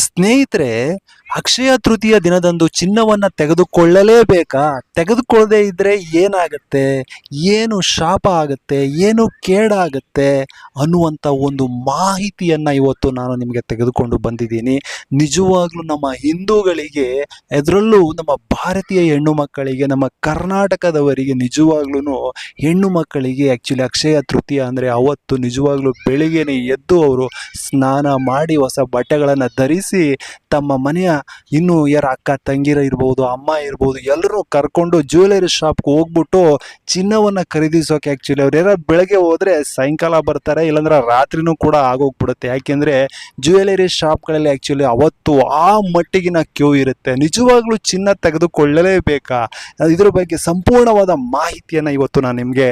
ಸ್ನೇಹಿತರೆ, ಅಕ್ಷಯ ತೃತೀಯ ದಿನದಂದು ಚಿನ್ನವನ್ನ ತೆಗೆದುಕೊಳ್ಳಲೇಬೇಕಾ? ತೆಗೆದುಕೊಳ್ಳದೆ ಇದ್ರೆ ಏನಾಗತ್ತೆ, ಏನು ಶಾಪ ಆಗತ್ತೆ, ಏನು ಕೇಡಾಗತ್ತೆ ಅನ್ನುವಂಥ ಒಂದು ಮಾಹಿತಿಯನ್ನ ಇವತ್ತು ನಾನು ನಿಮಗೆ ತೆಗೆದುಕೊಂಡು ಬಂದಿದ್ದೀನಿ. ನಿಜವಾಗ್ಲೂ ನಮ್ಮ ಹಿಂದೂಗಳಿಗೆ, ಅದರಲ್ಲೂ ನಮ್ಮ ಭಾರತೀಯ ಹೆಣ್ಣು ಮಕ್ಕಳಿಗೆ, ನಮ್ಮ ಕರ್ನಾಟಕದವರಿಗೆ ನಿಜವಾಗ್ಲೂ ಹೆಣ್ಣು ಮಕ್ಕಳಿಗೆ ಆ್ಯಕ್ಚುಲಿ ಅಕ್ಷಯ ತೃತೀಯ ಅಂದರೆ ಅವತ್ತು ನಿಜವಾಗ್ಲೂ ಬೆಳಿಗ್ಗೆನೆ ಎದ್ದು ಅವರು ಸ್ನಾನ ಮಾಡಿ ಹೊಸ ಬಟ್ಟೆಗಳನ್ನು ಧರಿಸಿ ತಮ್ಮ ಮನೆಯ ಇನ್ನು ಯಾರ ಅಕ್ಕ ತಂಗಿರ ಇರ್ಬೋದು, ಅಮ್ಮ ಇರ್ಬೋದು, ಎಲ್ಲರೂ ಕರ್ಕೊಂಡು ಜ್ಯುವೆಲರಿ ಶಾಪ್ಗೆ ಹೋಗ್ಬಿಟ್ಟು ಚಿನ್ನವನ್ನು ಖರೀದಿಸೋಕೆ ಆ್ಯಕ್ಚುಲಿ ಅವ್ರು ಯಾರು ಬೆಳಗ್ಗೆ ಹೋದರೆ ಸಾಯಂಕಾಲ ಬರ್ತಾರೆ, ಇಲ್ಲಾಂದ್ರೆ ರಾತ್ರಿನೂ ಕೂಡ ಆಗೋಗ್ಬಿಡುತ್ತೆ. ಯಾಕೆಂದರೆ ಜ್ಯುವೆಲರಿ ಶಾಪ್ಗಳಲ್ಲಿ ಆ್ಯಕ್ಚುಲಿ ಅವತ್ತು ಆ ಮಟ್ಟಿಗಿನ ಕ್ಯೂ ಇರುತ್ತೆ. ನಿಜವಾಗ್ಲೂ ಚಿನ್ನ ತೆಗೆದುಕೊಳ್ಳಲೇಬೇಕಾ? ಇದ್ರ ಬಗ್ಗೆ ಸಂಪೂರ್ಣವಾದ ಮಾಹಿತಿಯನ್ನು ಇವತ್ತು ನಾನು ನಿಮಗೆ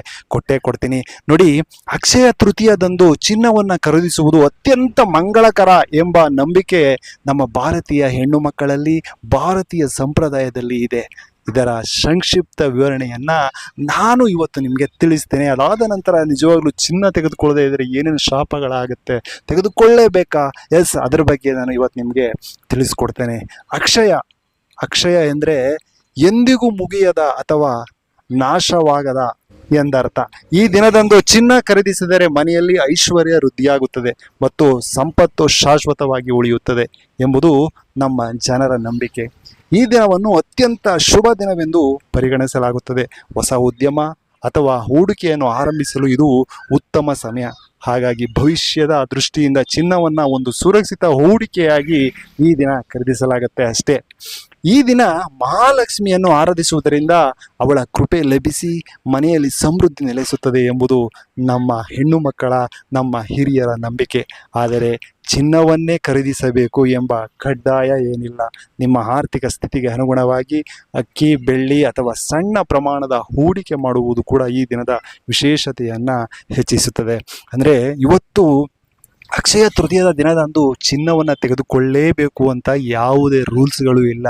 ಕೊಡ್ತೀನಿ. ನೋಡಿ, ಅಕ್ಷಯ ತೃತೀಯದಂದು ಚಿನ್ನವನ್ನು ಖರೀದಿಸುವುದು ಅತ್ಯಂತ ಮಂಗಳಕರ ಎಂಬ ನಂಬಿಕೆ ನಮ್ಮ ಭಾರತೀಯ ಹೆಣ್ಣು ಮಕ್ಕಳಲ್ಲಿ, ಭಾರತೀಯ ಸಂಪ್ರದಾಯದಲ್ಲಿ ಇದೆ. ಇದರ ಸಂಕ್ಷಿಪ್ತ ವಿವರಣೆಯನ್ನ ನಾನು ಇವತ್ತು ನಿಮಗೆ ತಿಳಿಸ್ತೇನೆ. ಅದಾದ ನಂತರ ನಿಜವಾಗ್ಲೂ ಚಿನ್ನ ತೆಗೆದುಕೊಳ್ಳದೆ ಇದ್ರೆ ಏನೇನು ಶಾಪಗಳಾಗುತ್ತೆ, ತೆಗೆದುಕೊಳ್ಳೇಬೇಕಾ, ಎಸ್, ಅದರ ಬಗ್ಗೆ ನಾನು ಇವತ್ತು ನಿಮಗೆ ತಿಳಿಸ್ಕೊಡ್ತೇನೆ. ಅಕ್ಷಯ ಎಂದರೆ ಎಂದಿಗೂ ಮುಗಿಯದ ಅಥವಾ ನಾಶವಾಗದ ಎಂದರ್ಥ. ಈ ದಿನದಂದು ಚಿನ್ನ ಖರೀದಿಸಿದರೆ ಮನೆಯಲ್ಲಿ ಐಶ್ವರ್ಯ ವೃದ್ಧಿಯಾಗುತ್ತದೆ ಮತ್ತು ಸಂಪತ್ತು ಶಾಶ್ವತವಾಗಿ ಉಳಿಯುತ್ತದೆ ಎಂಬುದು ನಮ್ಮ ಜನರ ನಂಬಿಕೆ. ಈ ದಿನವನ್ನು ಅತ್ಯಂತ ಶುಭ ದಿನವೆಂದು ಪರಿಗಣಿಸಲಾಗುತ್ತದೆ. ಹೊಸ ಉದ್ಯಮ ಅಥವಾ ಹೂಡಿಕೆಯನ್ನು ಆರಂಭಿಸಲು ಇದು ಉತ್ತಮ ಸಮಯ. ಹಾಗಾಗಿ ಭವಿಷ್ಯದ ದೃಷ್ಟಿಯಿಂದ ಚಿನ್ನವನ್ನು ಒಂದು ಸುರಕ್ಷಿತ ಹೂಡಿಕೆಯಾಗಿ ಈ ದಿನ ಖರೀದಿಸಲಾಗುತ್ತೆ ಅಷ್ಟೇ. ಈ ದಿನ ಮಹಾಲಕ್ಷ್ಮಿಯನ್ನು ಆರಾಧಿಸುವುದರಿಂದ ಅವಳ ಕೃಪೆ ಲಭಿಸಿ ಮನೆಯಲ್ಲಿ ಸಮೃದ್ಧಿ ನೆಲೆಸುತ್ತದೆ ಎಂಬುದು ನಮ್ಮ ಹೆಣ್ಣು ಮಕ್ಕಳ, ನಮ್ಮ ಹಿರಿಯರ ನಂಬಿಕೆ. ಆದರೆ ಚಿನ್ನವನ್ನೇ ಖರೀದಿಸಬೇಕು ಎಂಬ ಕಡ್ಡಾಯ ಏನಿಲ್ಲ. ನಿಮ್ಮ ಆರ್ಥಿಕ ಸ್ಥಿತಿಗೆ ಅನುಗುಣವಾಗಿ ಅಕ್ಕಿ, ಬೆಳ್ಳಿ ಅಥವಾ ಸಣ್ಣ ಪ್ರಮಾಣದ ಹೂಡಿಕೆ ಮಾಡುವುದು ಕೂಡ ಈ ದಿನದ ವಿಶೇಷತೆಯನ್ನು ಹೆಚ್ಚಿಸುತ್ತದೆ. ಅಂದರೆ ಇವತ್ತು ಅಕ್ಷಯ ತೃತೀಯದ ದಿನದಂದು ಚಿನ್ನವನ್ನು ತೆಗೆದುಕೊಳ್ಳಲೇಬೇಕು ಅಂತ ಯಾವುದೇ ರೂಲ್ಸ್ಗಳು ಇಲ್ಲ.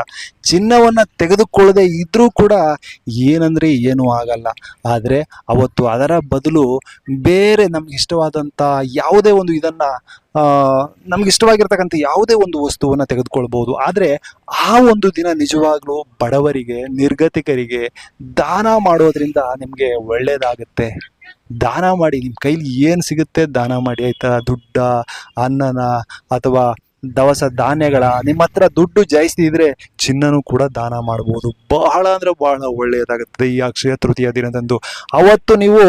ಚಿನ್ನವನ್ನು ತೆಗೆದುಕೊಳ್ಳದೆ ಇದ್ರೂ ಕೂಡ ಏನಂದರೆ ಏನೂ ಆಗಲ್ಲ. ಆದರೆ ಅವತ್ತು ಅದರ ಬದಲು ಬೇರೆ ನಮ್ಗೆ ಇಷ್ಟವಾದಂಥ ಯಾವುದೇ ಒಂದು ಇದನ್ನು, ನಮ್ಗೆ ಇಷ್ಟವಾಗಿರ್ತಕ್ಕಂಥ ಯಾವುದೇ ಒಂದು ವಸ್ತುವನ್ನು ತೆಗೆದುಕೊಳ್ಬೋದು. ಆದರೆ ಆ ಒಂದು ದಿನ ನಿಜವಾಗ್ಲೂ ಬಡವರಿಗೆ, ನಿರ್ಗತಿಕರಿಗೆ ದಾನ ಮಾಡೋದ್ರಿಂದ ನಿಮಗೆ ಒಳ್ಳೆಯದಾಗುತ್ತೆ. ದಾನ ಮಾಡಿ, ನಿಮ್ಮ ಕೈಲಿ ಏನು ಸಿಗುತ್ತೆ ದಾನ ಮಾಡಿ, ಆಯಿತಾ? ದುಡ್ಡ, ಅನ್ನನ ಅಥವಾ ದವಸ ಧಾನ್ಯಗಳ, ನಿಮ್ಮ ಹತ್ರ ದುಡ್ಡು ಜಾಸ್ತಿ ಇದ್ದರೆ ಚಿನ್ನನೂ ಕೂಡ ದಾನ ಮಾಡ್ಬೋದು. ಬಹಳ ಅಂದರೆ ಬಹಳ ಒಳ್ಳೆಯದಾಗುತ್ತದೆ ಈ ಅಕ್ಷಯ ತೃತೀಯ ದಿನದಂದು. ಅವತ್ತು ನೀವು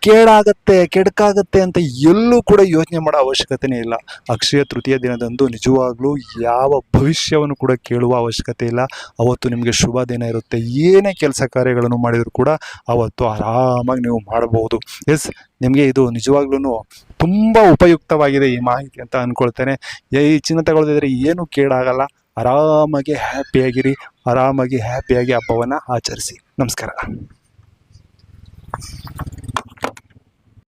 ಕೆಡಕಾಗತ್ತೆ ಅಂತ ಎಲ್ಲೂ ಕೂಡ ಯೋಚನೆ ಮಾಡೋ ಅವಶ್ಯಕತೆನೇ ಇಲ್ಲ. ಅಕ್ಷಯ ತೃತೀಯ ದಿನದಂದು ನಿಜವಾಗ್ಲೂ ಯಾವ ಭವಿಷ್ಯವನ್ನು ಕೂಡ ಕೇಳುವ ಅವಶ್ಯಕತೆ ಇಲ್ಲ. ಅವತ್ತು ನಿಮಗೆ ಶುಭ ದಿನ ಇರುತ್ತೆ. ಏನೇ ಕೆಲಸ ಕಾರ್ಯಗಳನ್ನು ಮಾಡಿದರೂ ಕೂಡ ಅವತ್ತು ಆರಾಮಾಗಿ ನೀವು ಮಾಡಬಹುದು. ಎಸ್, ನಿಮಗೆ ಇದು ನಿಜವಾಗ್ಲೂ ತುಂಬ ಉಪಯುಕ್ತವಾಗಿದೆ ಈ ಮಾಹಿತಿ ಅಂತ ಅಂದ್ಕೊಳ್ತೇನೆ. ಈ ಚಿನ್ನ ತಗೊಳ್ಳದಿದ್ರೆ ಏನು ಕೇಡಾಗಲ್ಲ. ಆರಾಮಾಗಿ ಹ್ಯಾಪಿಯಾಗಿರಿ, ಆರಾಮಾಗಿ ಹ್ಯಾಪಿಯಾಗಿ ಹಬ್ಬವನ್ನು ಆಚರಿಸಿ. ನಮಸ್ಕಾರ.